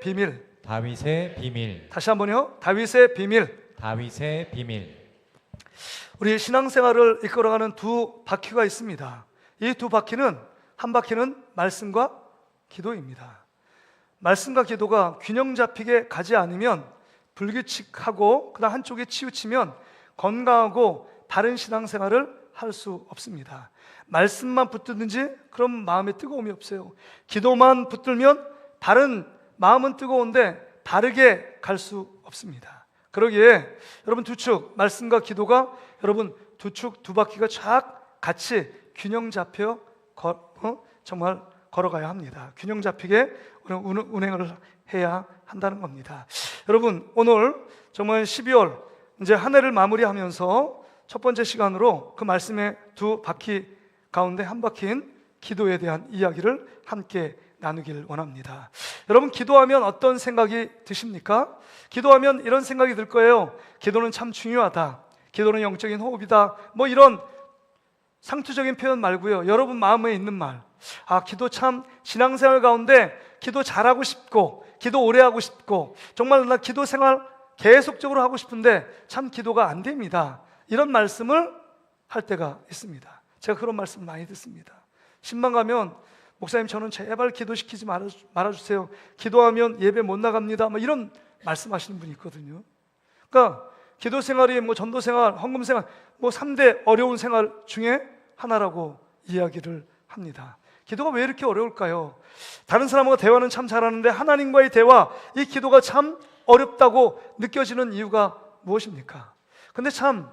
비밀. 다윗의 비밀. 다시 한번요. 다윗의 비밀. 다윗의 비밀. 우리 신앙생활을 이끌어가는 두 바퀴가 있습니다. 이 두 바퀴는, 한 바퀴는 말씀과 기도입니다. 말씀과 기도가 균형 잡히게 가지 않으면, 불규칙하고 그다음 한쪽에 치우치면 건강하고 바른 신앙생활을 할 수 없습니다. 말씀만 붙들든지 그럼 마음에 뜨거움이 없어요. 기도만 붙들면 바른 마음은 뜨거운데 바르게 갈 수 없습니다. 그러기에 여러분 두 축, 말씀과 기도가 여러분 두 축, 두 바퀴가 쫙 같이 균형 잡혀 정말 걸어가야 합니다. 균형 잡히게 운행을 해야 한다는 겁니다. 여러분, 오늘 정말 12월 이제 한 해를 마무리하면서 첫 번째 시간으로 그 말씀의 두 바퀴 가운데 한 바퀴인 기도에 대한 이야기를 함께 나누길 원합니다. 여러분, 기도하면 어떤 생각이 드십니까? 기도하면 이런 생각이 들 거예요. 기도는 참 중요하다. 기도는 영적인 호흡이다. 뭐 이런 상투적인 표현 말고요, 여러분 마음에 있는 말, 기도 참 신앙생활 가운데 기도 잘하고 싶고 기도 오래 하고 싶고 정말 나 기도 생활 계속적으로 하고 싶은데 참 기도가 안 됩니다. 이런 말씀을 할 때가 있습니다. 제가 그런 말씀 많이 듣습니다. 신방 가면 목사님 저는 제발 기도시키지 말아주세요. 기도하면 예배 못 나갑니다. 뭐 이런 말씀하시는 분이 있거든요. 그러니까 기도 생활이 뭐 전도 생활, 헌금 생활, 뭐 3대 어려운 생활 중에 하나라고 이야기를 합니다. 기도가 왜 이렇게 어려울까요? 다른 사람과 대화는 참 잘하는데 하나님과의 대화, 이 기도가 참 어렵다고 느껴지는 이유가 무엇입니까? 근데 참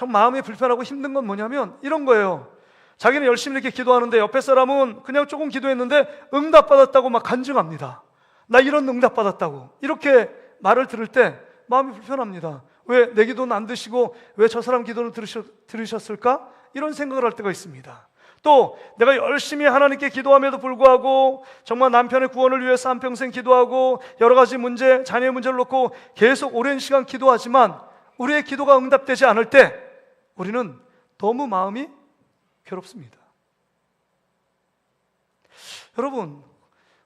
마음이 불편하고 힘든 건 뭐냐면 이런 거예요. 자기는 열심히 이렇게 기도하는데 옆에 사람은 그냥 조금 기도했는데 응답받았다고 막 간증합니다. 나 이런 응답받았다고 이렇게 말을 들을 때 마음이 불편합니다. 왜 내 기도는 안 드시고 왜 저 사람 기도는 들으셨을까? 이런 생각을 할 때가 있습니다. 또 내가 열심히 하나님께 기도함에도 불구하고 정말 남편의 구원을 위해서 한평생 기도하고 여러 가지 문제, 자녀의 문제를 놓고 계속 오랜 시간 기도하지만 우리의 기도가 응답되지 않을 때 우리는 너무 마음이 괴롭습니다. 여러분,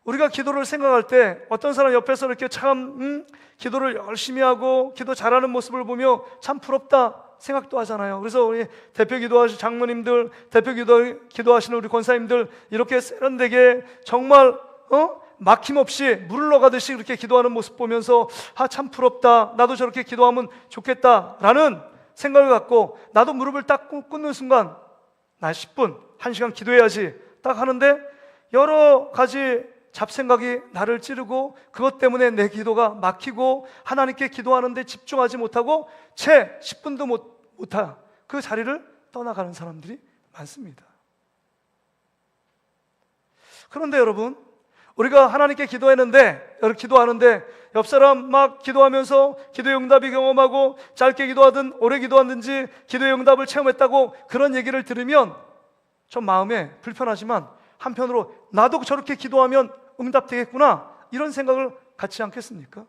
우리가 기도를 생각할 때 어떤 사람 옆에서 이렇게 참 기도를 열심히 하고 기도 잘하는 모습을 보며 참 부럽다 생각도 하잖아요. 그래서 우리 대표 기도하시는 장로님들, 대표 기도하시는 우리 권사님들 이렇게 세련되게 정말 막힘없이 물을 넣어가듯이 이렇게 기도하는 모습 보면서 참 부럽다, 나도 저렇게 기도하면 좋겠다라는 생각을 갖고 나도 무릎을 딱 꿇는 순간 나 10분, 1시간 기도해야지 딱 하는데 여러 가지 잡생각이 나를 찌르고 그것 때문에 내 기도가 막히고 하나님께 기도하는데 집중하지 못하고 채 10분도 못하 그 자리를 떠나가는 사람들이 많습니다. 그런데 여러분, 우리가 하나님께 기도하는데 옆 사람 막 기도하면서 기도의 응답이 경험하고 짧게 기도하든 오래 기도하든지 기도의 응답을 체험했다고 그런 얘기를 들으면 좀 마음에 불편하지만 한편으로 나도 저렇게 기도하면 응답되겠구나 이런 생각을 갖지 않겠습니까?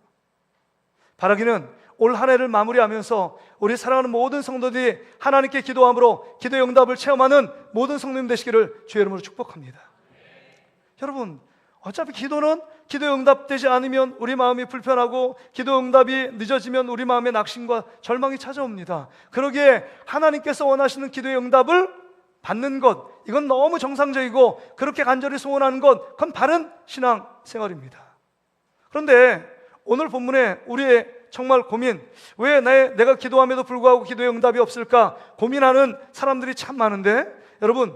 바라기는 올 한 해를 마무리하면서 우리 사랑하는 모든 성도들이 하나님께 기도함으로 기도의 응답을 체험하는 모든 성도님 되시기를 주의 이름으로 축복합니다. 여러분, 어차피 기도는 기도의 응답되지 않으면 우리 마음이 불편하고 기도 응답이 늦어지면 우리 마음에 낙심과 절망이 찾아옵니다. 그러기에 하나님께서 원하시는 기도의 응답을 받는 것, 이건 너무 정상적이고 그렇게 간절히 소원하는 것, 그건 바른 신앙생활입니다. 그런데 오늘 본문에 우리의 정말 고민, 왜 내가 기도함에도 불구하고 기도의 응답이 없을까 고민하는 사람들이 참 많은데, 여러분,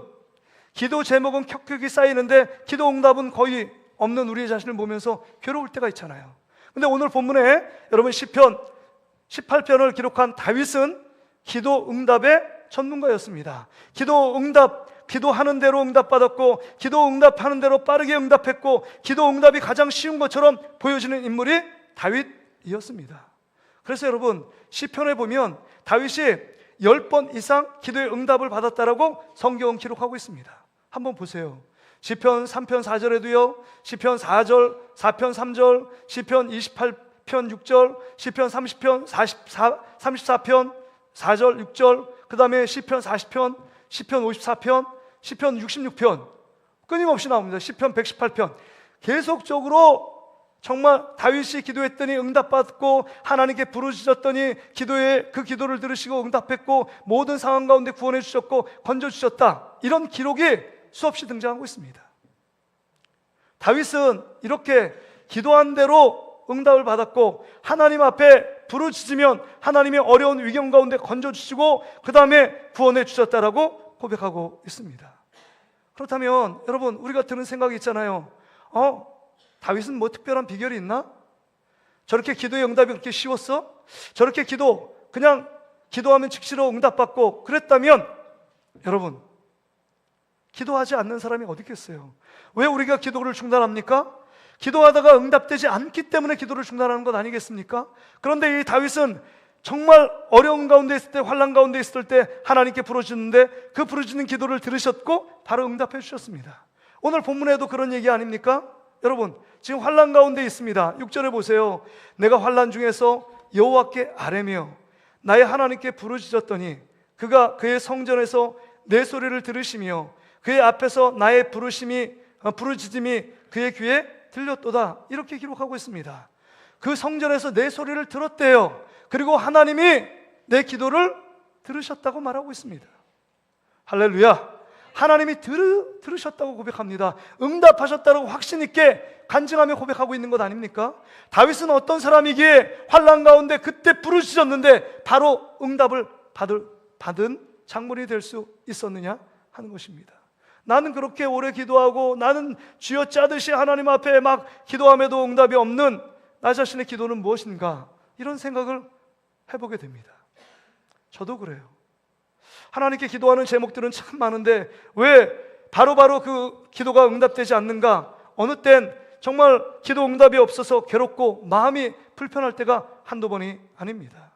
기도 제목은 켜켜이 쌓이는데 기도 응답은 거의 없는 우리 자신을 보면서 괴로울 때가 있잖아요. 근데 오늘 본문에 여러분 시편 18편을 기록한 다윗은 기도 응답의 전문가였습니다. 기도하는 대로 응답받았고 기도 응답하는 대로 빠르게 응답했고 기도 응답이 가장 쉬운 것처럼 보여지는 인물이 다윗이었습니다. 그래서 여러분, 시편에 보면 다윗이 10번 이상 기도의 응답을 받았다라고 성경은 기록하고 있습니다. 한번 보세요. 시편 3편 4절에도요, 시편 4편 3절, 시편 28편 6절, 시편 30편 34편 4절 6절, 그 다음에 시편 40편, 시편 54편, 시편 66편 끊임없이 나옵니다. 시편 118편 계속적으로 정말 다윗이 기도했더니 응답받고 하나님께 부르짖었더니 그 기도를 들으시고 응답했고 모든 상황 가운데 구원해 주셨고 건져 주셨다. 이런 기록이 수없이 등장하고 있습니다. 다윗은 이렇게 기도한 대로 응답을 받았고 하나님 앞에 부르짖으면 하나님의 어려운 위경 가운데 건져 주시고 그 다음에 구원해 주셨다라고 고백하고 있습니다. 그렇다면 여러분, 우리가 드는 생각이 있잖아요. 다윗은 뭐 특별한 비결이 있나? 저렇게 기도의 응답이 그렇게 쉬웠어? 저렇게 그냥 기도하면 즉시로 응답받고 그랬다면 여러분, 기도하지 않는 사람이 어디 있겠어요? 왜 우리가 기도를 중단합니까? 기도하다가 응답되지 않기 때문에 기도를 중단하는 것 아니겠습니까? 그런데 이 다윗은 정말 어려운 가운데 있을 때, 환난 가운데 있을 때 하나님께 부르짖는데 그 부르짖는 기도를 들으셨고 바로 응답해 주셨습니다. 오늘 본문에도 그런 얘기 아닙니까? 여러분, 지금 환난 가운데 있습니다. 6절에 보세요. 내가 환난 중에서 여호와께 아뢰며 나의 하나님께 부르짖었더니 그가 그의 성전에서 내 소리를 들으시며 그의 앞에서 나의 부르짖음이 그의 귀에 들렸도다. 이렇게 기록하고 있습니다. 그 성전에서 내 소리를 들었대요. 그리고 하나님이 내 기도를 들으셨다고 말하고 있습니다. 할렐루야. 하나님이 들으셨다고 고백합니다. 응답하셨다고 확신 있게 간증하며 고백하고 있는 것 아닙니까? 다윗은 어떤 사람이기에 환난 가운데 그때 부르짖었는데 바로 응답을 받은 장본이 될 수 있었느냐 하는 것입니다. 나는 그렇게 오래 기도하고 나는 쥐어짜듯이 하나님 앞에 막 기도함에도 응답이 없는 나 자신의 기도는 무엇인가, 이런 생각을 해보게 됩니다. 저도 그래요. 하나님께 기도하는 제목들은 참 많은데 왜 바로바로 그 기도가 응답되지 않는가? 어느 땐 정말 기도 응답이 없어서 괴롭고 마음이 불편할 때가 한두 번이 아닙니다.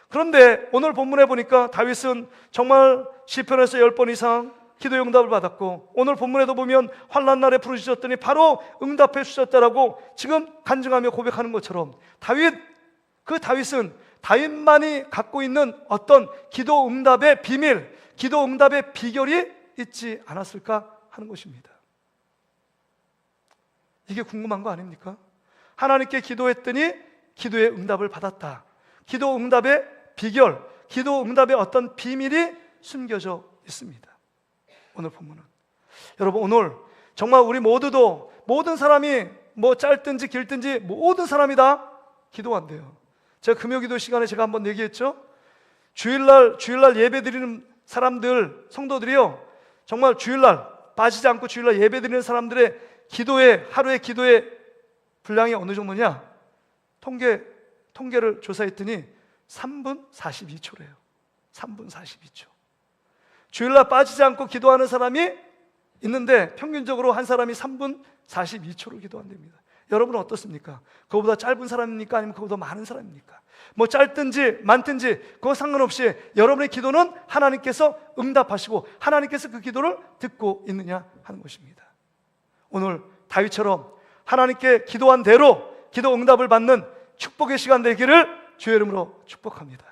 그런데 오늘 본문에 보니까 다윗은 정말 시편에서 10번 이상 기도의 응답을 받았고 오늘 본문에도 보면 환난 날에 부르짖었더니 바로 응답해 주셨다라고 지금 간증하며 고백하는 것처럼 그 다윗은 다윗만이 갖고 있는 어떤 기도 응답의 비밀, 기도 응답의 비결이 있지 않았을까 하는 것입니다. 이게 궁금한 거 아닙니까? 하나님께 기도했더니 기도의 응답을 받았다. 기도 응답의 비결, 기도 응답의 어떤 비밀이 숨겨져 있습니다. 오늘 본문은 여러분, 오늘 정말 우리 모두도 모든 사람이 뭐 짧든지 길든지 모든 사람이 다 기도한대요. 제가 금요기도 시간에 제가 한번 얘기했죠. 주일날 예배 드리는 사람들, 성도들이요, 정말 주일날 빠지지 않고 주일날 예배 드리는 사람들의 하루의 기도의 분량이 어느 정도냐? 통계를 조사했더니 3분 42초래요. 3분 42초. 주일날 빠지지 않고 기도하는 사람이 있는데 평균적으로 한 사람이 3분 42초를 기도한답니다. 여러분은 어떻습니까? 그거보다 짧은 사람입니까? 아니면 그거보다 많은 사람입니까? 뭐 짧든지 많든지 그거 상관없이 여러분의 기도는 하나님께서 응답하시고 하나님께서 그 기도를 듣고 있느냐 하는 것입니다. 오늘 다윗처럼 하나님께 기도한 대로 기도 응답을 받는 축복의 시간 되기를 주의 이름으로 축복합니다.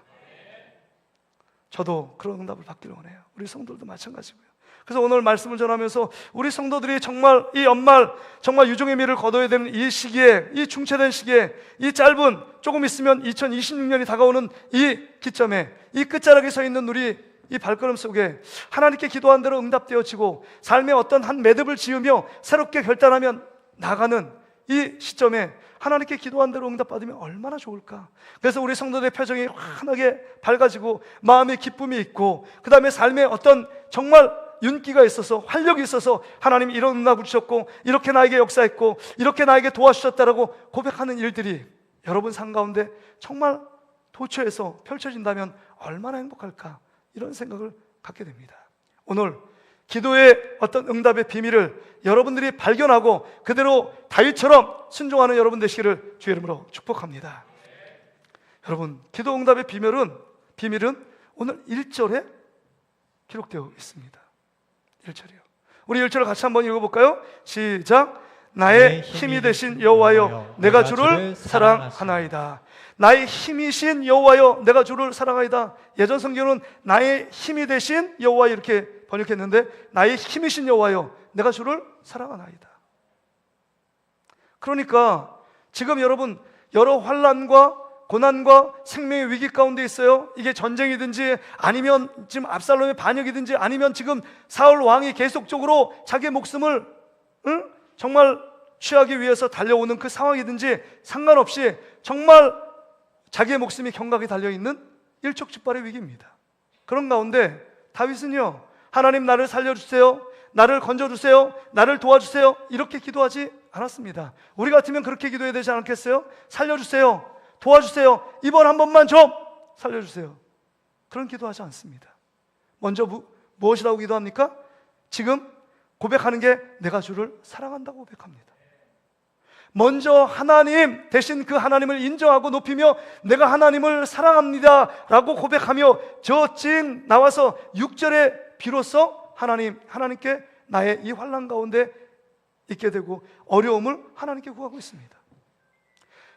저도 그런 응답을 받기를 원해요. 우리 성도들도 마찬가지고요. 그래서 오늘 말씀을 전하면서 우리 성도들이 정말 이 연말 정말 유종의 미를 거둬야 되는 이 시기에, 이 중체된 시기에, 이 짧은 조금 있으면 2026년이 다가오는 이 기점에, 이 끝자락에 서 있는 우리 이 발걸음 속에 하나님께 기도한 대로 응답되어지고 삶의 어떤 한 매듭을 지으며 새롭게 결단하며 나가는 이 시점에 하나님께 기도한 대로 응답받으면 얼마나 좋을까. 그래서 우리 성도들의 표정이 환하게 밝아지고 마음의 기쁨이 있고 그 다음에 삶에 어떤 정말 윤기가 있어서 활력이 있어서 하나님이 이런 응답을 주셨고 이렇게 나에게 역사했고 이렇게 나에게 도와주셨다라고 고백하는 일들이 여러분 삶 가운데 정말 도처에서 펼쳐진다면 얼마나 행복할까, 이런 생각을 갖게 됩니다. 오늘 기도의 어떤 응답의 비밀을 여러분들이 발견하고 그대로 다윗처럼 순종하는 여러분 되시기를 주의 이름으로 축복합니다. 여러분, 기도 응답의 비밀은 오늘 1절에 기록되어 있습니다. 1절이요. 우리 1절을 같이 한번 읽어볼까요? 시작. 나의 힘이 되신 여호와여 내가 주를 사랑하나이다. 나의 힘이신 여호와여 내가 주를 사랑하이다. 예전 성경은 나의 힘이 되신 여호와 이렇게 번역했는데 나의 힘이신 여호와여 내가 주를 사랑하나이다. 그러니까 지금 여러분 여러 환난과 고난과 생명의 위기 가운데 있어요. 이게 전쟁이든지 아니면 지금 압살롬의 반역이든지 아니면 지금 사울 왕이 계속적으로 자기의 목숨을 정말 취하기 위해서 달려오는 그 상황이든지 상관없이 정말 자기의 목숨이 경각에 달려있는 일촉즉발의 위기입니다. 그런 가운데 다윗은요, 하나님 나를 살려주세요, 나를 건져주세요, 나를 도와주세요, 이렇게 기도하지 않았습니다. 우리 같으면 그렇게 기도해야 되지 않겠어요? 살려주세요, 도와주세요, 이번 한 번만 좀 살려주세요. 그런 기도하지 않습니다. 먼저 무엇이라고 기도합니까? 지금 고백하는 게 내가 주를 사랑한다고 고백합니다. 먼저 하나님 대신 그 하나님을 인정하고 높이며 내가 하나님을 사랑합니다 라고 고백하며 저 찡 나와서 6절에 비로소 하나님께 나의 이 환난 가운데 있게 되고 어려움을 하나님께 구하고 있습니다.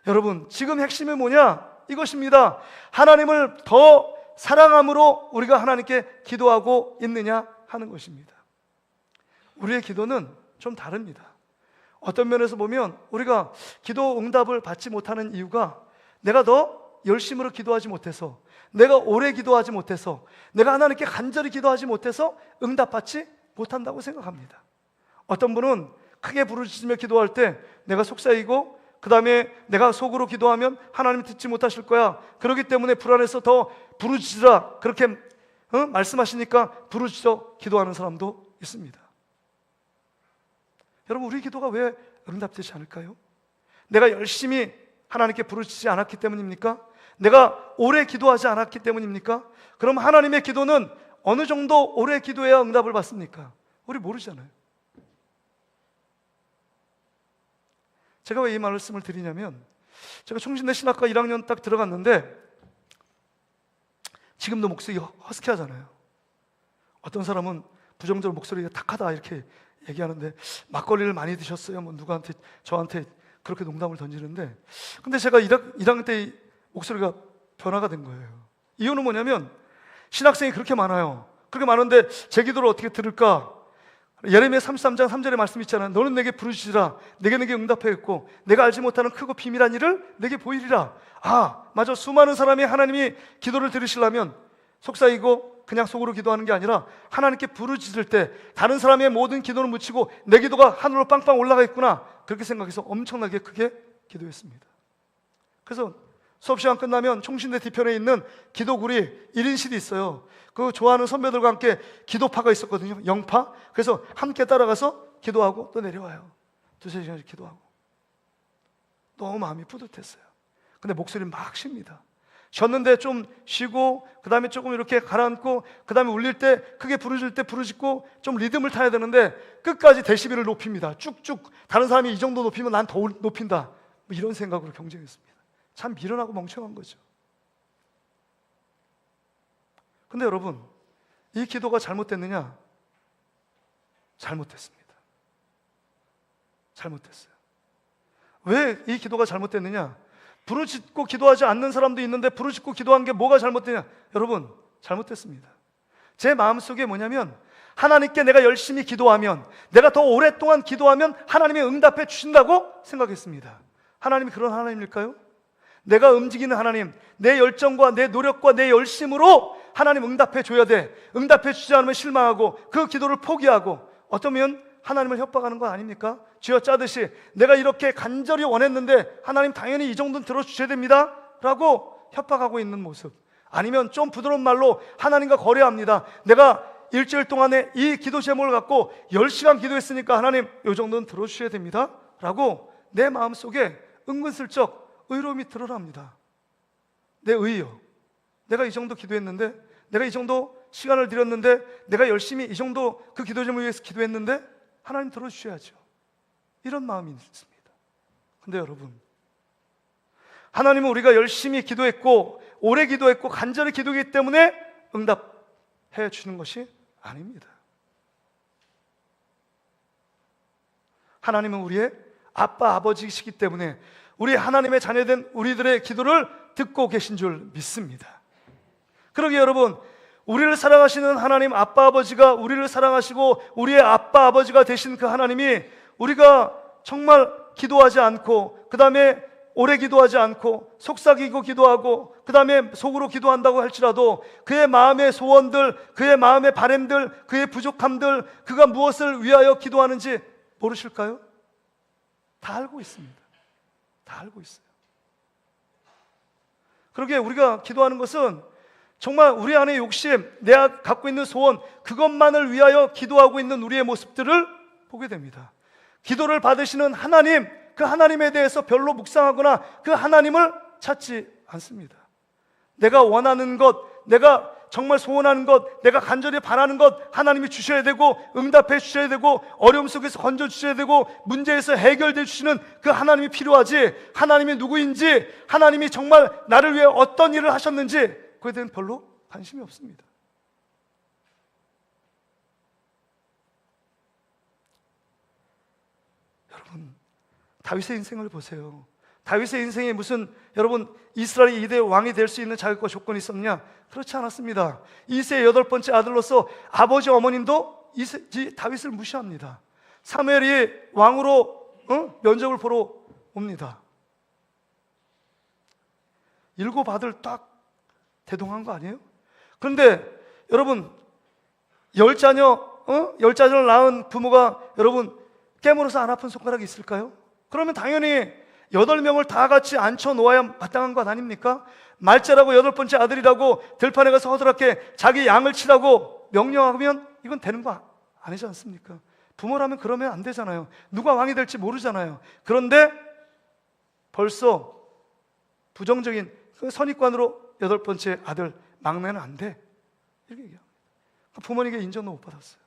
여러분, 지금 핵심이 뭐냐? 이것입니다. 하나님을 더 사랑함으로 우리가 하나님께 기도하고 있느냐 하는 것입니다. 우리의 기도는 좀 다릅니다. 어떤 면에서 보면 우리가 기도 응답을 받지 못하는 이유가 내가 더 열심으로 기도하지 못해서, 내가 오래 기도하지 못해서, 내가 하나님께 간절히 기도하지 못해서 응답받지 못한다고 생각합니다. 어떤 분은 크게 부르짖으며 기도할 때 내가 속삭이고 그 다음에 내가 속으로 기도하면 하나님 듣지 못하실 거야, 그렇기 때문에 불안해서 더 부르짖으라, 그렇게 말씀하시니까 부르짖어 기도하는 사람도 있습니다. 여러분, 우리 기도가 왜 응답되지 않을까요? 내가 열심히 하나님께 부르짖지 않았기 때문입니까? 내가 오래 기도하지 않았기 때문입니까? 그럼 하나님의 기도는 어느 정도 오래 기도해야 응답을 받습니까? 우리 모르잖아요. 제가 왜 이 말씀을 드리냐면, 제가 충신대 신학과 1학년 딱 들어갔는데 지금도 목소리 허스키하잖아요. 어떤 사람은 부정적으로 목소리가 탁하다 이렇게 얘기하는데, 막걸리를 많이 드셨어요? 뭐 누구한테, 저한테 그렇게 농담을 던지는데, 근데 제가 1학년 때 목소리가 변화가 된 거예요. 이유는 뭐냐면 신학생이 그렇게 많아요. 그렇게 많은데 제 기도를 어떻게 들을까? 예레미야 33장 3절의 말씀 있잖아요. 너는 내게 부르짖으라, 내게 응답하겠고 내가 알지 못하는 크고 비밀한 일을 내게 보이리라. 아, 맞아. 수많은 사람이 하나님이 기도를 들으시려면 속삭이고 그냥 속으로 기도하는 게 아니라 하나님께 부르짖을 때 다른 사람의 모든 기도는 묻히고 내 기도가 하늘로 빵빵 올라가 있구나, 그렇게 생각해서 엄청나게 크게 기도했습니다. 그래서 수업 시간 끝나면 총신대 뒤편에 있는 기도굴이 1인실이 있어요. 그 좋아하는 선배들과 함께 기도파가 있었거든요. 영파. 그래서 함께 따라가서 기도하고 또 내려와요. 2-3시간씩 기도하고. 너무 마음이 뿌듯했어요. 근데 목소리는 막 쉽니다. 쉬었는데 좀 쉬고 그 다음에 조금 이렇게 가라앉고 그 다음에 울릴 때, 크게 부르짖을 때 부르짖고 좀 리듬을 타야 되는데 끝까지 데시벨을 높입니다. 쭉쭉. 다른 사람이 이 정도 높이면 난 더 높인다, 뭐 이런 생각으로 경쟁했습니다. 참 미련하고 멍청한 거죠. 근데 여러분, 이 기도가 잘못됐느냐? 잘못됐습니다. 잘못됐어요. 왜 이 기도가 잘못됐느냐? 부르짖고 기도하지 않는 사람도 있는데 부르짖고 기도한 게 뭐가 잘못되냐? 여러분, 잘못됐습니다. 제 마음속에 뭐냐면, 하나님께 내가 열심히 기도하면, 내가 더 오랫동안 기도하면 하나님이 응답해 주신다고 생각했습니다. 하나님이 그런 하나님일까요? 내가 움직이는 하나님, 내 열정과 내 노력과 내 열심으로 하나님 응답해 줘야 돼. 응답해 주지 않으면 실망하고 그 기도를 포기하고, 어쩌면 하나님을 협박하는 거 아닙니까? 쥐어 짜듯이 내가 이렇게 간절히 원했는데 하나님 당연히 이 정도는 들어주셔야 됩니다 라고 협박하고 있는 모습. 아니면 좀 부드러운 말로 하나님과 거래합니다. 내가 일주일 동안에 이 기도 제목을 갖고 10시간 기도했으니까 하나님 이 정도는 들어주셔야 됩니다 라고 내 마음속에 은근슬쩍 의로움이 드러납니다. 내 의요. 내가 이 정도 기도했는데, 내가 이 정도 시간을 들였는데, 내가 열심히 이 정도 그 기도 제목을 위해서 기도했는데 하나님 들어주셔야죠. 이런 마음이 있습니다. 근데 여러분, 하나님은 우리가 열심히 기도했고 오래 기도했고 간절히 기도했기 때문에 응답해 주는 것이 아닙니다. 하나님은 우리의 아빠 아버지이시기 때문에 우리 하나님의 자녀된 우리들의 기도를 듣고 계신 줄 믿습니다. 그러기에 여러분, 우리를 사랑하시는 하나님 아빠 아버지가 우리를 사랑하시고 우리의 아빠 아버지가 되신 그 하나님이 우리가 정말 기도하지 않고, 그 다음에 오래 기도하지 않고 속삭이고 기도하고 그 다음에 속으로 기도한다고 할지라도 그의 마음의 소원들, 그의 마음의 바램들, 그의 부족함들, 그가 무엇을 위하여 기도하는지 모르실까요? 다 알고 있습니다. 다 알고 있어요. 그러기에 우리가 기도하는 것은 정말 우리 안의 욕심, 내가 갖고 있는 소원, 그것만을 위하여 기도하고 있는 우리의 모습들을 보게 됩니다. 기도를 받으시는 하나님, 그 하나님에 대해서 별로 묵상하거나 그 하나님을 찾지 않습니다. 내가 원하는 것, 내가 정말 소원하는 것, 내가 간절히 바라는 것 하나님이 주셔야 되고 응답해 주셔야 되고 어려움 속에서 건져 주셔야 되고 문제에서 해결해 주시는 그 하나님이 필요하지, 하나님이 누구인지, 하나님이 정말 나를 위해 어떤 일을 하셨는지 그에 대한 별로 관심이 없습니다. 여러분, 다윗의 인생을 보세요. 다윗의 인생에 무슨 여러분 이스라엘의 이대 왕이 될 수 있는 자격과 조건이 있었느냐? 그렇지 않았습니다. 이새의 8번째 아들로서 아버지 어머님도 다윗을 무시합니다. 사무엘이 왕으로 면접을 보러 옵니다. 7 아들 딱 대동한 거 아니에요? 그런데 여러분 10자녀를 낳은 부모가 여러분 깨물어서 안 아픈 손가락이 있을까요? 그러면 당연히 8명을 다 같이 앉혀놓아야 마땅한 것 아닙니까? 말자라고 8번째 아들이라고 들판에 가서 허드렛게 자기 양을 치라고 명령하면 이건 되는 거 아니지 않습니까? 부모라면 그러면 안 되잖아요. 누가 왕이 될지 모르잖아요. 그런데 벌써 부정적인 그 선입관으로 8번째 아들 막내는 안 돼, 이렇게 얘기합니다. 부모님께 인정도 못 받았어요.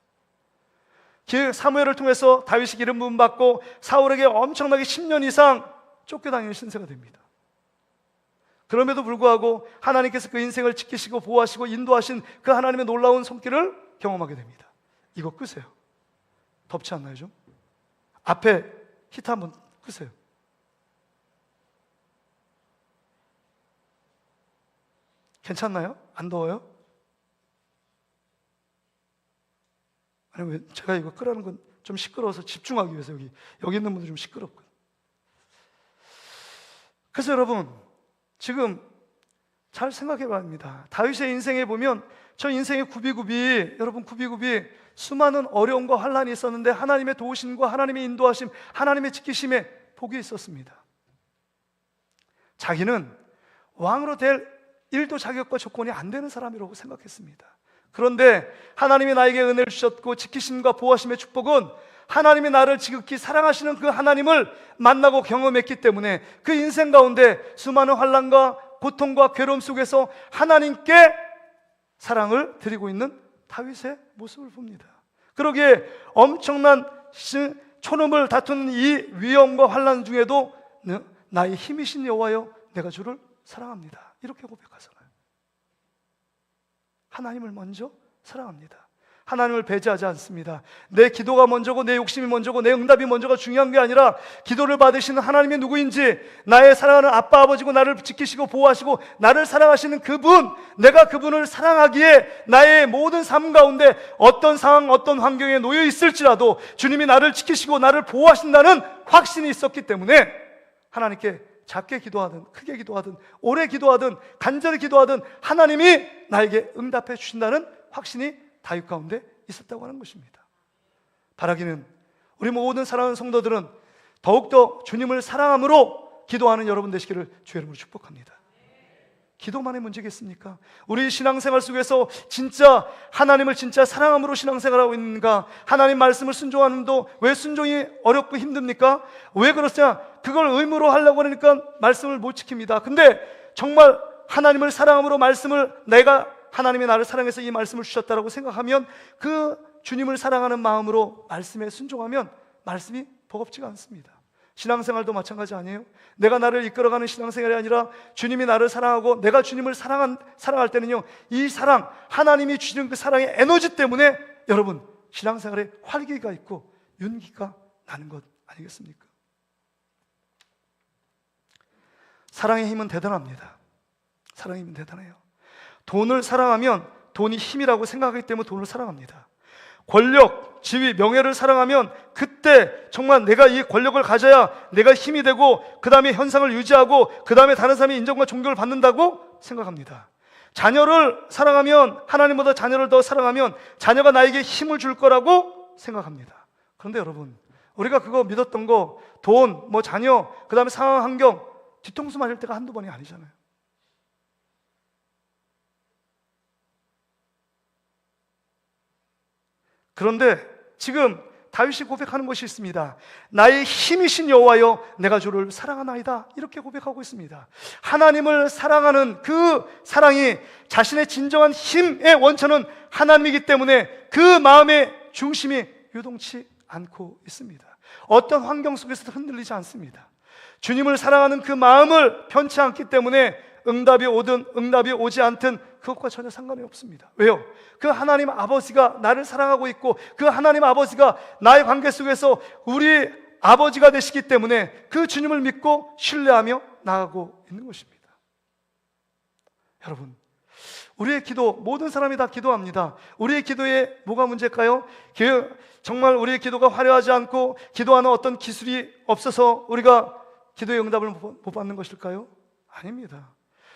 사무엘을 통해서 다윗이 기름 부음 받고 사울에게 엄청나게 10년 이상 쫓겨다니는 신세가 됩니다. 그럼에도 불구하고 하나님께서 그 인생을 지키시고 보호하시고 인도하신 그 하나님의 놀라운 손길을 경험하게 됩니다. 이거 끄세요. 덥지 않나요 좀? 앞에 히터 한번 끄세요. 괜찮나요? 안 더워요? 아니 왜 제가 이거 끄라는 건 좀 시끄러워서 집중하기 위해서 여기 있는 분들 좀 시끄럽고. 그래서 여러분 지금 잘 생각해 봐야 합니다. 다윗의 인생에 보면 저 인생의 굽이굽이 여러분 굽이굽이 수많은 어려움과 환난이 있었는데 하나님의 도우심과 하나님의 인도하심, 하나님의 지키심에 복이 있었습니다. 자기는 왕으로 될 일도 자격과 조건이 안 되는 사람이라고 생각했습니다. 그런데 하나님이 나에게 은혜를 주셨고 지키심과 보호하심의 축복은 하나님이 나를 지극히 사랑하시는 그 하나님을 만나고 경험했기 때문에 그 인생 가운데 수많은 환난과 고통과 괴로움 속에서 하나님께 사랑을 드리고 있는 다윗의 모습을 봅니다. 그러기에 엄청난 촌음을 다투는 이 위험과 환난 중에도 나의 힘이신 여호와여 내가 주를 사랑합니다, 이렇게 고백하잖아요. 하나님을 먼저 사랑합니다. 하나님을 배제하지 않습니다. 내 기도가 먼저고 내 욕심이 먼저고 내 응답이 먼저가 중요한 게 아니라 기도를 받으시는 하나님이 누구인지, 나의 사랑하는 아빠 아버지고 나를 지키시고 보호하시고 나를 사랑하시는 그분, 내가 그분을 사랑하기에 나의 모든 삶 가운데 어떤 상황 어떤 환경에 놓여 있을지라도 주님이 나를 지키시고 나를 보호하신다는 확신이 있었기 때문에 하나님께 작게 기도하든 크게 기도하든 오래 기도하든 간절히 기도하든 하나님이 나에게 응답해 주신다는 확신이 다윗 가운데 있었다고 하는 것입니다. 바라기는 우리 모든 사랑하는 성도들은 더욱더 주님을 사랑함으로 기도하는 여러분 되시기를 주의 이름으로 축복합니다. 기도만의 문제겠습니까? 우리 신앙생활 속에서 진짜 하나님을 진짜 사랑함으로 신앙생활하고 있는가? 하나님 말씀을 순종하는도 왜 순종이 어렵고 힘듭니까? 왜 그렇냐? 그걸 의무로 하려고 하니까 말씀을 못 지킵니다. 근데 정말 하나님을 사랑함으로 말씀을, 내가 하나님이 나를 사랑해서 이 말씀을 주셨다라고 생각하면 그 주님을 사랑하는 마음으로 말씀에 순종하면 말씀이 버겁지가 않습니다. 신앙생활도 마찬가지 아니에요? 내가 나를 이끌어가는 신앙생활이 아니라 주님이 나를 사랑하고 내가 주님을 사랑할 때는요, 이 사랑, 하나님이 주시는 그 사랑의 에너지 때문에 여러분 신앙생활에 활기가 있고 윤기가 나는 것 아니겠습니까? 사랑의 힘은 대단합니다. 사랑의 힘은 대단해요. 돈을 사랑하면 돈이 힘이라고 생각하기 때문에 돈을 사랑합니다. 권력, 지위, 명예를 사랑하면 그때 정말 내가 이 권력을 가져야 내가 힘이 되고 그 다음에 현상을 유지하고 그 다음에 다른 사람이 인정과 존경을 받는다고 생각합니다. 자녀를 사랑하면, 하나님보다 자녀를 더 사랑하면 자녀가 나에게 힘을 줄 거라고 생각합니다. 그런데 여러분, 우리가 그거 믿었던 거, 돈, 뭐 자녀, 그 다음에 상황, 환경, 뒤통수 맞을 때가 한두 번이 아니잖아요. 그런데 지금 다윗이 고백하는 것이 있습니다. 나의 힘이신 여호와여, 내가 주를 사랑하나이다. 이렇게 고백하고 있습니다. 하나님을 사랑하는 그 사랑이 자신의 진정한 힘의 원천은 하나님이기 때문에 그 마음의 중심이 요동치 않고 있습니다. 어떤 환경 속에서도 흔들리지 않습니다. 주님을 사랑하는 그 마음을 편치 않기 때문에 응답이 오든 응답이 오지 않든 그것과 전혀 상관이 없습니다. 왜요? 그 하나님 아버지가 나를 사랑하고 있고 그 하나님 아버지가 나의 관계 속에서 우리 아버지가 되시기 때문에 그 주님을 믿고 신뢰하며 나아가고 있는 것입니다. 여러분, 우리의 기도, 모든 사람이 다 기도합니다. 우리의 기도에 뭐가 문제일까요? 정말 우리의 기도가 화려하지 않고 기도하는 어떤 기술이 없어서 우리가 기도의 응답을 못 받는 것일까요? 아닙니다.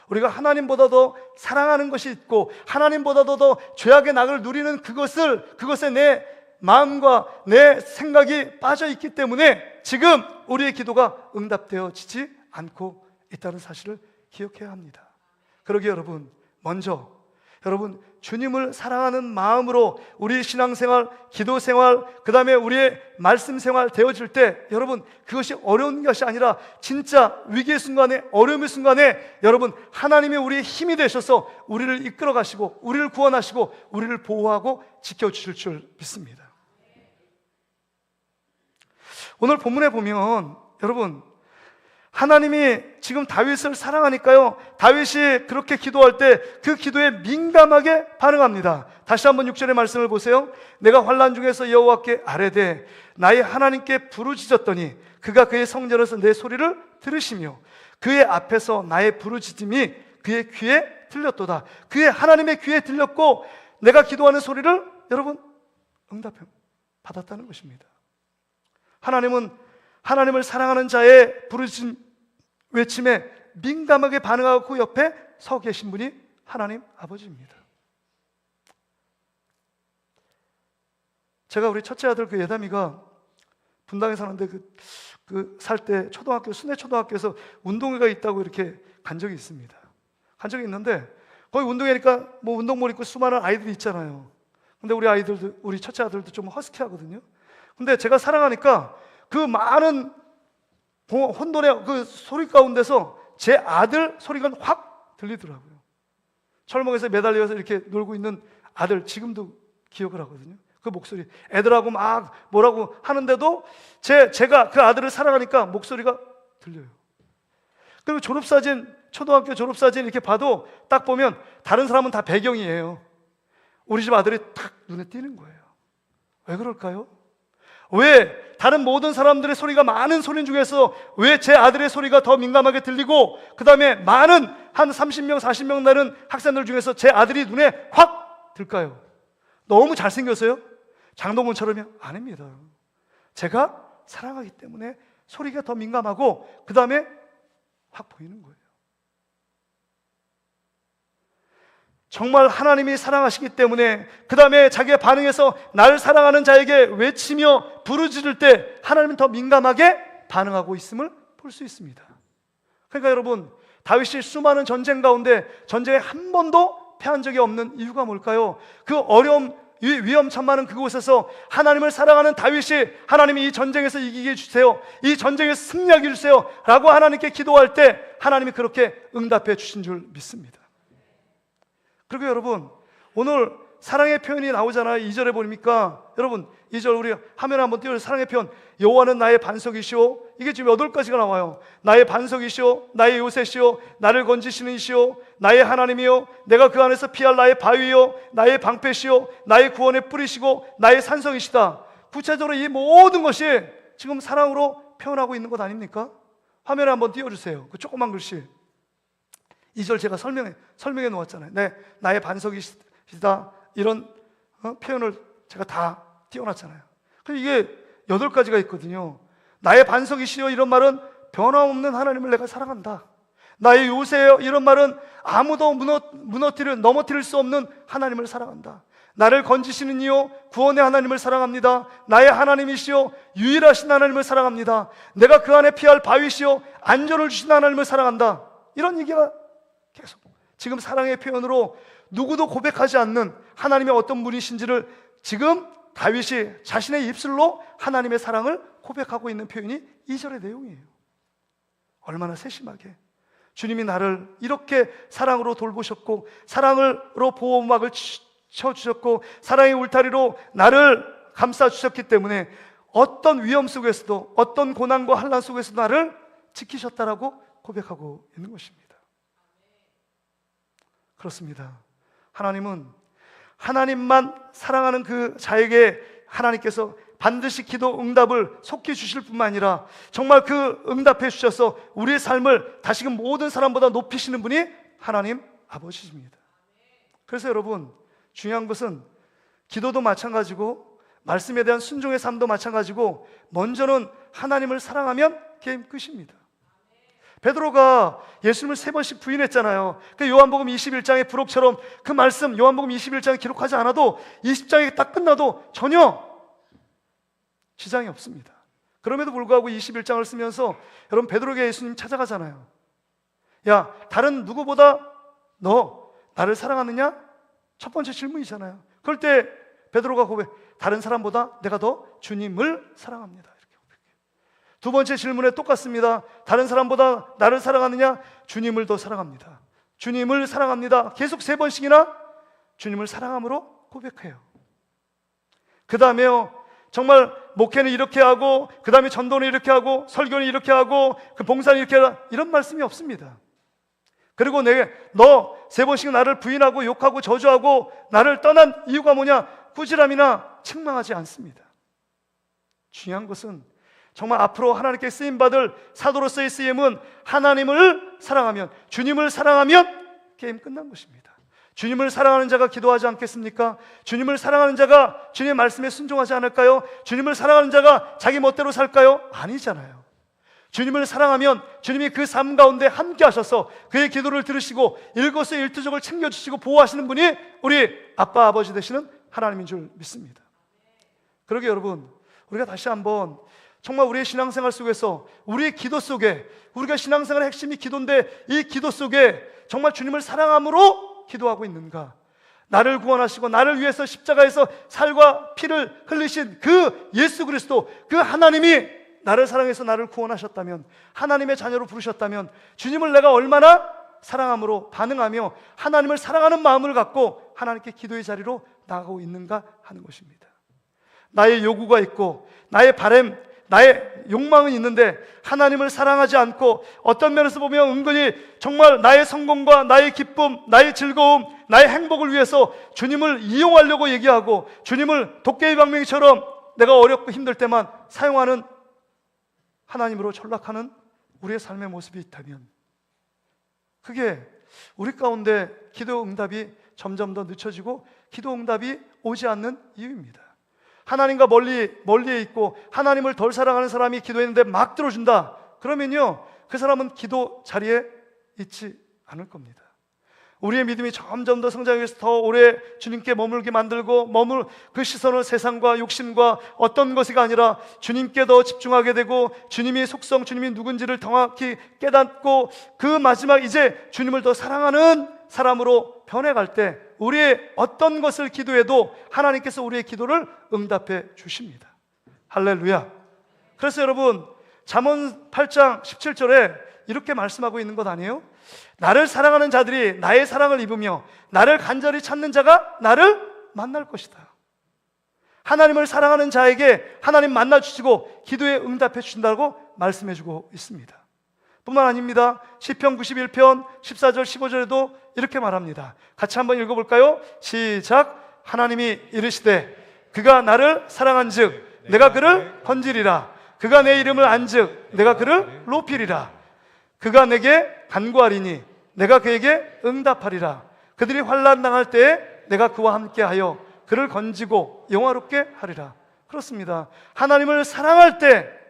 우리가 하나님보다 더 사랑하는 것이 있고 하나님보다도 더 죄악의 낙을 누리는 그것에 내 마음과 내 생각이 빠져 있기 때문에 지금 우리의 기도가 응답되어지지 않고 있다는 사실을 기억해야 합니다. 그러기에 여러분, 먼저 여러분 주님을 사랑하는 마음으로 우리 신앙생활, 기도생활, 그 다음에 우리의 말씀생활 되어질 때 여러분 그것이 어려운 것이 아니라 진짜 위기의 순간에, 어려움의 순간에 여러분 하나님이 우리의 힘이 되셔서 우리를 이끌어 가시고 우리를 구원하시고 우리를 보호하고 지켜주실 줄 믿습니다. 오늘 본문에 보면 여러분 하나님이 지금 다윗을 사랑하니까요, 다윗이 그렇게 기도할 때 그 기도에 민감하게 반응합니다. 다시 한번 6절의 말씀을 보세요. 내가 환난 중에서 여호와께 아뢰되 나의 하나님께 부르짖었더니 그가 그의 성전에서 내 소리를 들으시며 그의 앞에서 나의 부르짖음이 그의 귀에 들렸도다. 그의 하나님의 귀에 들렸고 내가 기도하는 소리를 여러분 응답 받았다는 것입니다. 하나님은 하나님을 사랑하는 자의 부르짖음 외침에 민감하게 반응하고 그 옆에 서 계신 분이 하나님 아버지입니다. 제가 우리 첫째 아들 그 예담이가 분당에 사는데 살 때 초등학교 순회 초등학교에서 운동회가 있다고 이렇게 간 적이 있습니다. 간 적이 있는데 거기 운동회니까 뭐 운동복 입고 수많은 아이들이 있잖아요. 근데 우리 아이들도 우리 첫째 아들도 좀 허스키하거든요. 근데 제가 사랑하니까 그 많은 혼돈의 그 소리 가운데서 제 아들 소리가 확 들리더라고요. 철목에서 매달려서 이렇게 놀고 있는 아들 지금도 기억을 하거든요. 그 목소리, 애들하고 막 뭐라고 하는데도 제가 그 아들을 사랑하니까 목소리가 들려요. 그리고 졸업사진, 초등학교 졸업사진 이렇게 봐도 딱 보면 다른 사람은 다 배경이에요. 우리 집 아들이 탁 눈에 띄는 거예요. 왜 그럴까요? 왜 다른 모든 사람들의 소리가 많은 소리 중에서 왜 제 아들의 소리가 더 민감하게 들리고 그 다음에 많은 한 30명, 40명 되는 학생들 중에서 제 아들이 눈에 확 들까요? 너무 잘생겨서요? 장동건처럼요? 아닙니다. 제가 사랑하기 때문에 소리가 더 민감하고 그 다음에 확 보이는 거예요. 정말 하나님이 사랑하시기 때문에 그 다음에 자기가 반응해서 나를 사랑하는 자에게 외치며 부르짖을 때 하나님은 더 민감하게 반응하고 있음을 볼 수 있습니다. 그러니까 여러분 다윗이 수많은 전쟁 가운데 전쟁에 한 번도 패한 적이 없는 이유가 뭘까요? 그 어려움, 위험천만한 그곳에서 하나님을 사랑하는 다윗이 하나님이 이 전쟁에서 이기게 해주세요, 이 전쟁에서 승리하게 해주세요 라고 하나님께 기도할 때 하나님이 그렇게 응답해 주신 줄 믿습니다. 그리고 여러분 오늘 사랑의 표현이 나오잖아요. 2절에 보니까 여러분 2절 우리 화면에 한번 띄워주세요. 사랑의 표현, 여호와는 나의 반석이시오. 이게 지금 8가지가 나와요. 나의 반석이시오, 나의 요새시오, 나를 건지시는 이시오, 나의 하나님이요, 내가 그 안에서 피할 나의 바위요, 나의 방패시오, 나의 구원의 뿌리시고 나의 산성이시다. 구체적으로 이 모든 것이 지금 사랑으로 표현하고 있는 것 아닙니까? 화면에 한번 띄워주세요. 그 조그만 글씨 2절 제가 설명해 놓았잖아요. 네, 나의 반석이시다 이런 표현을 제가 다 띄워놨잖아요. 이게 8가지가 있거든요. 나의 반석이시여, 이런 말은 변화없는 하나님을 내가 사랑한다. 나의 요새여, 이런 말은 아무도 넘어뜨릴 수 없는 하나님을 사랑한다. 나를 건지시는 이요 구원의 하나님을 사랑합니다. 나의 하나님이시요 유일하신 하나님을 사랑합니다. 내가 그 안에 피할 바위시요 안전을 주신 하나님을 사랑한다. 이런 얘기가 계속 지금 사랑의 표현으로 누구도 고백하지 않는 하나님의 어떤 분이신지를 지금 다윗이 자신의 입술로 하나님의 사랑을 고백하고 있는 표현이 2절의 내용이에요. 얼마나 세심하게 주님이 나를 이렇게 사랑으로 돌보셨고, 사랑으로 보호막을 쳐주셨고, 사랑의 울타리로 나를 감싸주셨기 때문에 어떤 위험 속에서도, 어떤 고난과 환난 속에서도 나를 지키셨다라고 고백하고 있는 것입니다. 그렇습니다. 하나님은 하나님만 사랑하는 그 자에게 하나님께서 반드시 기도 응답을 속히 주실 뿐만 아니라 정말 그 응답해 주셔서 우리의 삶을 다시금 모든 사람보다 높이시는 분이 하나님 아버지십니다. 그래서 여러분, 중요한 것은 기도도 마찬가지고 말씀에 대한 순종의 삶도 마찬가지고 먼저는 하나님을 사랑하면 게임 끝입니다. 베드로가 예수님을 3번씩 부인했잖아요. 그 요한복음 21장의 부록처럼 그 말씀 요한복음 21장에 기록하지 않아도 20장이 딱 끝나도 전혀 지장이 없습니다. 그럼에도 불구하고 21장을 쓰면서 여러분, 베드로에게 예수님 찾아가잖아요. 야, 다른 누구보다 너 나를 사랑하느냐? 첫 번째 질문이잖아요. 그럴 때 베드로가 다른 사람보다 내가 더 주님을 사랑합니다. 이렇게 고백해요. 두 번째 질문에 똑같습니다. 다른 사람보다 나를 사랑하느냐? 주님을 더 사랑합니다. 주님을 사랑합니다. 계속 3번씩이나 주님을 사랑함으로 고백해요. 그 다음에요, 정말 목회는 이렇게 하고, 그 다음에 전도는 이렇게 하고, 설교는 이렇게 하고, 그 봉사는 이렇게 하라, 이런 말씀이 없습니다. 그리고 너 3번씩 나를 부인하고 욕하고 저주하고 나를 떠난 이유가 뭐냐? 꾸지람이나 책망하지 않습니다. 중요한 것은 정말 앞으로 하나님께 쓰임받을 사도로서의 쓰임은 하나님을 사랑하면, 주님을 사랑하면 게임 끝난 것입니다. 주님을 사랑하는 자가 기도하지 않겠습니까? 주님을 사랑하는 자가 주님의 말씀에 순종하지 않을까요? 주님을 사랑하는 자가 자기 멋대로 살까요? 아니잖아요. 주님을 사랑하면 주님이 그 삶 가운데 함께 하셔서 그의 기도를 들으시고 일거수일투족을 챙겨주시고 보호하시는 분이 우리 아빠 아버지 되시는 하나님인 줄 믿습니다. 그러게 여러분, 우리가 다시 한번 정말 우리의 신앙생활 속에서, 우리의 기도 속에, 우리가 신앙생활의 핵심이 기도인데 이 기도 속에 정말 주님을 사랑함으로 기도하고 있는가? 나를 구원하시고 나를 위해서 십자가에서 살과 피를 흘리신 그 예수 그리스도, 그 하나님이 나를 사랑해서 나를 구원하셨다면, 하나님의 자녀로 부르셨다면 주님을 내가 얼마나 사랑함으로 반응하며 하나님을 사랑하는 마음을 갖고 하나님께 기도의 자리로 나가고 있는가 하는 것입니다. 나의 요구가 있고 나의 바람, 나의 욕망은 있는데 하나님을 사랑하지 않고 어떤 면에서 보면 은근히 정말 나의 성공과 나의 기쁨, 나의 즐거움, 나의 행복을 위해서 주님을 이용하려고 얘기하고 주님을 도깨비 방맹이처럼 내가 어렵고 힘들 때만 사용하는 하나님으로 전락하는 우리의 삶의 모습이 있다면, 그게 우리 가운데 기도 응답이 점점 더 늦춰지고 기도 응답이 오지 않는 이유입니다. 하나님과 멀리에 있고 하나님을 덜 사랑하는 사람이 기도했는데 막 들어준다, 그러면요, 그 사람은 기도 자리에 있지 않을 겁니다. 우리의 믿음이 점점 더 성장해서 더 오래 주님께 머물게 만들고 그 시선을 세상과 욕심과 어떤 것이 아니라 주님께 더 집중하게 되고 주님의 속성, 주님이 누군지를 정확히 깨닫고 그 마지막 이제 주님을 더 사랑하는 사람으로 변해갈 때 우리의 어떤 것을 기도해도 하나님께서 우리의 기도를 응답해 주십니다. 할렐루야. 그래서 여러분, 잠언 8장 17절에 이렇게 말씀하고 있는 것 아니에요? 나를 사랑하는 자들이 나의 사랑을 입으며 나를 간절히 찾는 자가 나를 만날 것이다. 하나님을 사랑하는 자에게 하나님 만나주시고 기도에 응답해 주신다고 말씀해주고 있습니다. 뿐만 아닙니다. 시편 91편 14절 15절에도 이렇게 말합니다. 같이 한번 읽어볼까요? 시작. 하나님이 이르시되 그가 나를 사랑한즉 내가 그를 건지리라. 그가 내 이름을 안즉 내가 그를 높이리라. 그가 내게 간구하리니 내가 그에게 응답하리라. 그들이 환난 당할 때에 내가 그와 함께하여 그를 건지고 영화롭게 하리라. 그렇습니다. 하나님을 사랑할 때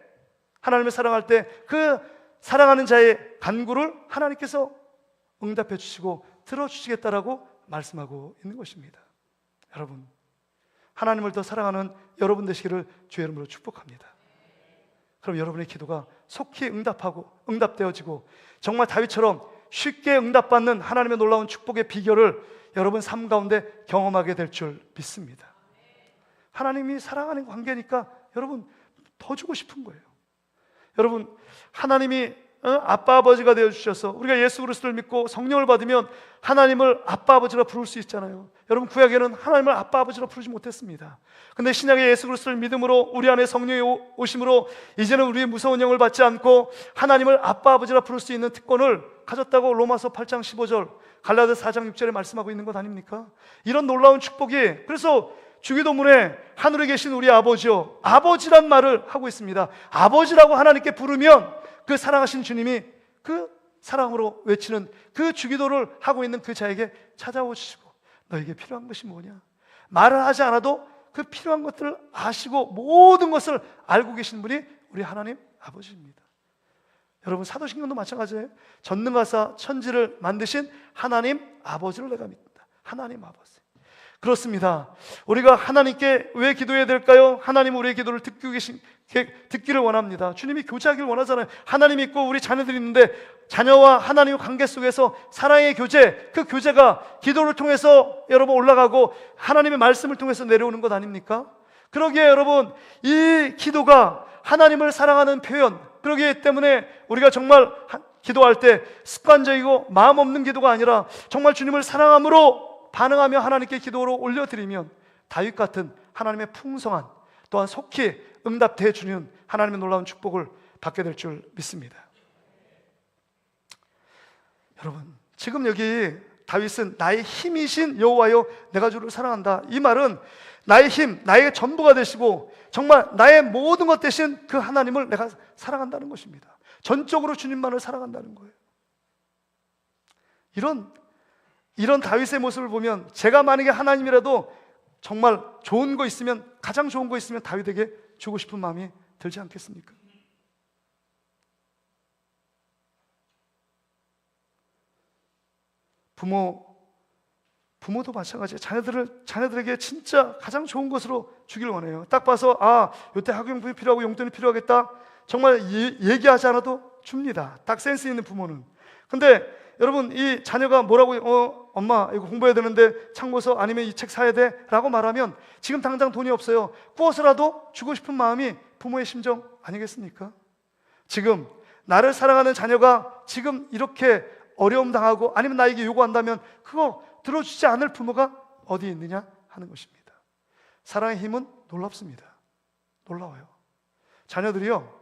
그 사랑하는 자의 간구를 하나님께서 응답해 주시고 들어주시겠다라고 말씀하고 있는 것입니다. 여러분, 하나님을 더 사랑하는 여러분 되시기를 주의 이름으로 축복합니다. 그럼 여러분의 기도가 속히 응답되어지고 정말 다윗처럼 쉽게 응답받는 하나님의 놀라운 축복의 비결을 여러분 삶 가운데 경험하게 될 줄 믿습니다. 하나님이 사랑하는 관계니까 여러분 더 주고 싶은 거예요. 여러분, 하나님이 아빠 아버지가 되어주셔서 우리가 예수 그리스도를 믿고 성령을 받으면 하나님을 아빠 아버지라 부를 수 있잖아요. 여러분, 구약에는 하나님을 아빠 아버지라 부르지 못했습니다. 근데 신약의 예수 그리스도를 믿음으로 우리 안에 성령이 오심으로 이제는 우리의 무서운 영을 받지 않고 하나님을 아빠 아버지라 부를 수 있는 특권을 가졌다고 로마서 8장 15절, 갈라디아 4장 6절에 말씀하고 있는 것 아닙니까? 이런 놀라운 축복이, 그래서 주기도문에 하늘에 계신 우리 아버지요, 아버지란 말을 하고 있습니다. 아버지라고 하나님께 부르면 그 사랑하신 주님이 그 사랑으로 외치는 그 주기도를 하고 있는 그 자에게 찾아오시고 너에게 필요한 것이 뭐냐? 말을 하지 않아도 그 필요한 것들을 아시고 모든 것을 알고 계신 분이 우리 하나님 아버지입니다. 여러분, 사도신경도 마찬가지예요. 전능하사 천지를 만드신 하나님 아버지를 내가 믿는다. 하나님 아버지. 그렇습니다. 우리가 하나님께 왜 기도해야 될까요? 하나님은 우리의 기도를 듣기를 원합니다. 주님이 교제하기를 원하잖아요. 하나님 있고 우리 자녀들이 있는데 자녀와 하나님의 관계 속에서 사랑의 교제, 그 교제가 기도를 통해서 여러분 올라가고 하나님의 말씀을 통해서 내려오는 것 아닙니까? 그러기에 여러분, 이 기도가 하나님을 사랑하는 표현, 그러기 때문에 우리가 정말 기도할 때 습관적이고 마음 없는 기도가 아니라 정말 주님을 사랑함으로 반응하며 하나님께 기도로 올려드리면 다윗 같은 하나님의 풍성한, 또한 속히 응답해 주는 하나님의 놀라운 축복을 받게 될 줄 믿습니다. 여러분, 지금 여기 다윗은 나의 힘이신 여호와여 내가 주를 사랑한다, 이 말은 나의 힘, 나의 전부가 되시고 정말 나의 모든 것 대신 그 하나님을 내가 사랑한다는 것입니다. 전적으로 주님만을 사랑한다는 거예요. 이런 다윗의 모습을 보면 제가 만약에 하나님이라도 정말 좋은 거 있으면, 가장 좋은 거 있으면 다윗에게 주고 싶은 마음이 들지 않겠습니까? 부모도 마찬가지예요. 자녀들에게 진짜 가장 좋은 것으로 주길 원해요. 딱 봐서 이때 학용품이 필요하고 용돈이 필요하겠다, 정말 얘기하지 않아도 줍니다. 딱 센스 있는 부모는. 근데 여러분, 이 자녀가 뭐라고 엄마 이거 공부해야 되는데 참고서 아니면 이 책 사야 돼 라고 말하면 지금 당장 돈이 없어요. 꾸어서라도 주고 싶은 마음이 부모의 심정 아니겠습니까? 지금 나를 사랑하는 자녀가 지금 이렇게 어려움 당하고 아니면 나에게 요구한다면 그거 들어주지 않을 부모가 어디 있느냐 하는 것입니다. 사랑의 힘은 놀랍습니다. 놀라워요. 자녀들이요,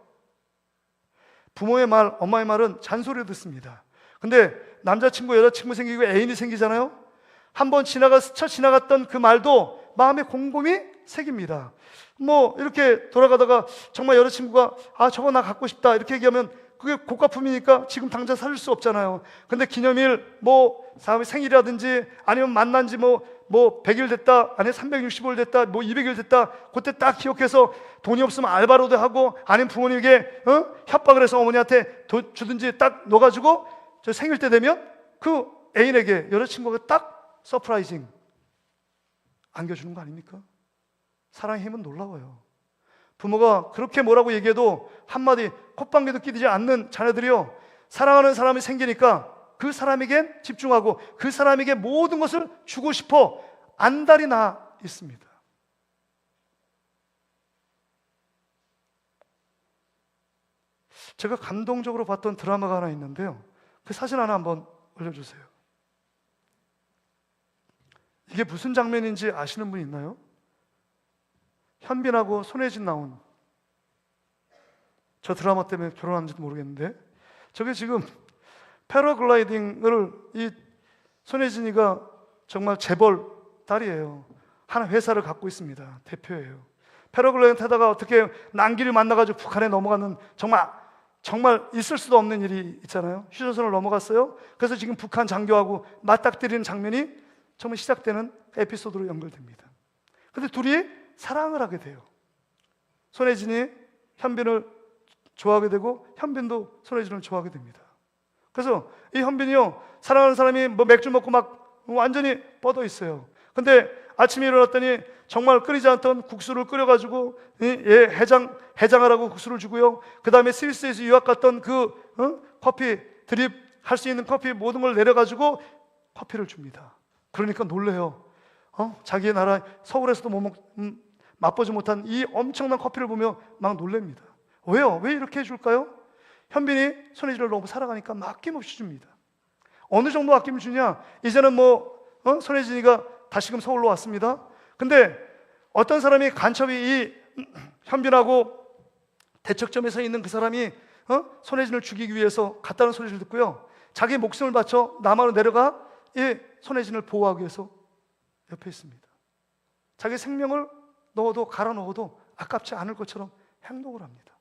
부모의 말, 엄마의 말은 잔소리를 듣습니다. 근데 남자친구, 여자친구 생기고 애인이 생기잖아요. 한번 스쳐 지나갔던 그 말도 마음에 곰곰이 새깁니다. 이렇게 돌아가다가 정말 여자친구가 저거 나 갖고 싶다 이렇게 얘기하면 그게 고가품이니까 지금 당장 사줄 수 없잖아요. 근데 기념일, 사람의 생일이라든지 아니면 만난 지 100일 됐다, 아니면 365일 됐다, 200일 됐다, 그때 딱 기억해서 돈이 없으면 알바로도 하고 아니면 부모님에게 협박을 해서 어머니한테 주든지 딱 넣어가지고 저 생일 때 되면 그 애인에게, 여자친구가 딱 서프라이징 안겨주는 거 아닙니까? 사랑의 힘은 놀라워요. 부모가 그렇게 뭐라고 얘기해도 한마디 콧방귀도 끼지 않는 자녀들이요, 사랑하는 사람이 생기니까 그 사람에겐 집중하고 그 사람에게 모든 것을 주고 싶어 안달이 나 있습니다. 제가 감동적으로 봤던 드라마가 하나 있는데요, 그 사진 하나 한번 올려주세요. 이게 무슨 장면인지 아시는 분 있나요? 현빈하고 손예진 나온, 저 드라마 때문에 결혼한지도 모르겠는데, 저게 지금 패러글라이딩을 이 손예진이가 정말 재벌 딸이에요. 하나 회사를 갖고 있습니다. 대표예요. 패러글라이딩 타다가 어떻게 난기를 만나가지고 북한에 넘어가는 정말 있을 수도 없는 일이 있잖아요. 휴전선을 넘어갔어요. 그래서 지금 북한 장교하고 맞닥뜨리는 장면이 정말 시작되는 에피소드로 연결됩니다. 근데 둘이 사랑을 하게 돼요. 손혜진이 현빈을 좋아하게 되고 현빈도 손혜진을 좋아하게 됩니다. 그래서 이 현빈이요, 사랑하는 사람이 뭐 맥주 먹고 막 완전히 뻗어 있어요. 근데 아침에 일어났더니 정말 끓이지 않던 국수를 끓여가지고 얘 해장하라고 국수를 주고요. 그 다음에 스위스에서 유학 갔던 그 커피 드립 할 수 있는 커피 모든 걸 내려가지고 커피를 줍니다. 그러니까 놀래요. 자기의 나라 서울에서도 맛보지 못한 이 엄청난 커피를 보며 막 놀랍니다. 왜요? 왜 이렇게 해줄까요? 현빈이 손혜진을 너무 사랑하니까 아낌없이 줍니다. 어느 정도 아낌을 주냐? 이제는 손혜진이가 다시금 서울로 왔습니다. 근데 어떤 사람이 간첩이 이 현빈하고 대척점에 서 있는 그 사람이 손혜진을 죽이기 위해서 갔다는 소리를 듣고요, 자기 목숨을 바쳐 남한으로 내려가 이 손혜진을 보호하기 위해서 옆에 있습니다. 자기 생명을 갈아 넣어도 아깝지 않을 것처럼 행동을 합니다.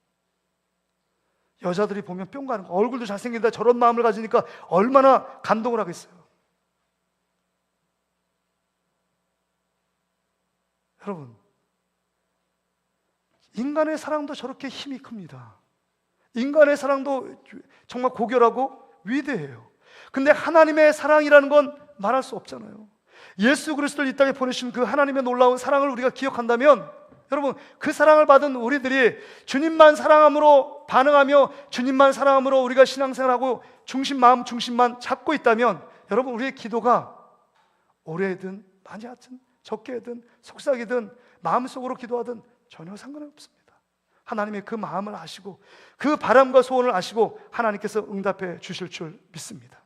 여자들이 보면 뿅 가는 거, 얼굴도 잘생긴다 저런 마음을 가지니까 얼마나 감동을 하겠어요. 여러분, 인간의 사랑도 저렇게 힘이 큽니다. 인간의 사랑도 정말 고결하고 위대해요. 근데 하나님의 사랑이라는 건 말할 수 없잖아요. 예수 그리스도를 이 땅에 보내신 그 하나님의 놀라운 사랑을 우리가 기억한다면, 여러분, 그 사랑을 받은 우리들이 주님만 사랑함으로 반응하며 주님만 사랑함으로 우리가 신앙생활하고 마음 중심만 잡고 있다면, 여러분, 우리의 기도가 오래 하든 많이 하든 적게 하든 속삭이든 마음속으로 기도하든 전혀 상관이 없습니다. 하나님의 그 마음을 아시고 그 바람과 소원을 아시고 하나님께서 응답해 주실 줄 믿습니다.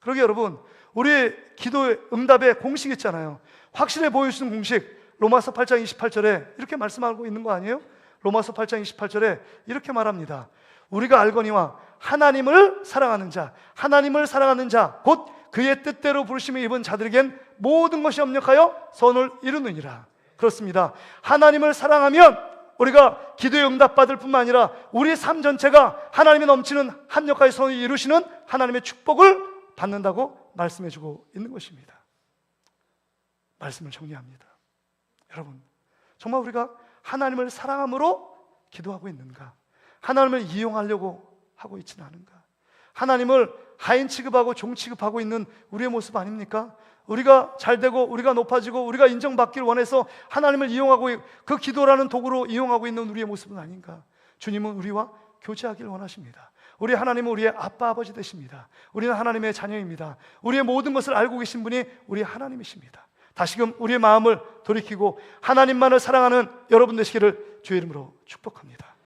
그러게 여러분, 우리 기도의 응답의 공식 있잖아요. 확실해 보여주는 공식, 로마서 8장 28절에 이렇게 말씀하고 있는 거 아니에요? 로마서 8장 28절에 이렇게 말합니다. 우리가 알거니와 하나님을 사랑하는 자 곧 그의 뜻대로 부르심을 입은 자들에겐 모든 것이 협력하여 선을 이루느니라. 그렇습니다. 하나님을 사랑하면 우리가 기도의 응답받을 뿐만 아니라 우리 삶 전체가 하나님의 넘치는 합력하여 선을 이루시는 하나님의 축복을 받는다고 말씀해주고 있는 것입니다. 말씀을 정리합니다. 여러분, 정말 우리가 하나님을 사랑함으로 기도하고 있는가? 하나님을 이용하려고 하고 있지는 않은가? 하나님을 하인 취급하고 종 취급하고 있는 우리의 모습 아닙니까? 우리가 잘되고 우리가 높아지고 우리가 인정받기를 원해서 하나님을 이용하고 그 기도라는 도구로 이용하고 있는 우리의 모습은 아닌가? 주님은 우리와 교제하기를 원하십니다. 우리 하나님은 우리의 아빠 아버지 되십니다. 우리는 하나님의 자녀입니다. 우리의 모든 것을 알고 계신 분이 우리 하나님이십니다. 다시금 우리의 마음을 돌이키고 하나님만을 사랑하는 여러분 되시기를 주의 이름으로 축복합니다.